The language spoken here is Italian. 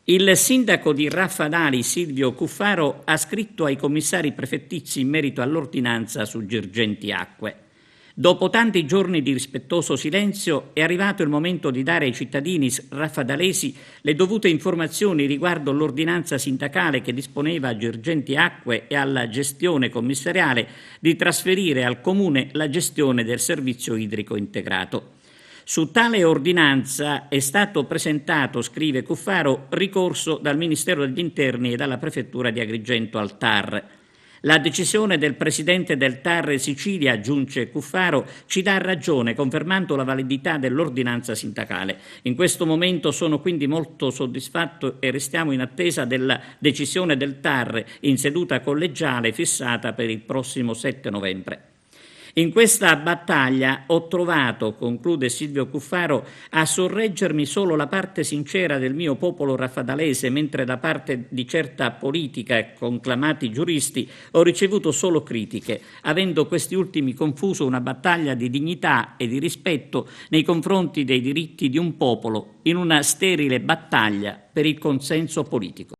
Il sindaco di Raffadali, Silvio Cuffaro, ha scritto ai commissari prefettizi in merito all'ordinanza su Girgenti Acque. Dopo tanti giorni di rispettoso silenzio è arrivato il momento di dare ai cittadini raffadalesi le dovute informazioni riguardo l'ordinanza sindacale che disponeva a Girgenti Acque e alla gestione commissariale di trasferire al comune la gestione del servizio idrico integrato. Su tale ordinanza è stato presentato, scrive Cuffaro, ricorso dal Ministero degli Interni e dalla Prefettura di Agrigento al TAR. La decisione del Presidente del TAR Sicilia, aggiunge Cuffaro, ci dà ragione, confermando la validità dell'ordinanza sindacale. In questo momento sono quindi molto soddisfatto e restiamo in attesa della decisione del TAR in seduta collegiale fissata per il prossimo 7 novembre. In questa battaglia ho trovato, conclude Silvio Cuffaro, a sorreggermi solo la parte sincera del mio popolo raffadalese, mentre da parte di certa politica e conclamati giuristi ho ricevuto solo critiche, avendo questi ultimi confuso una battaglia di dignità e di rispetto nei confronti dei diritti di un popolo in una sterile battaglia per il consenso politico.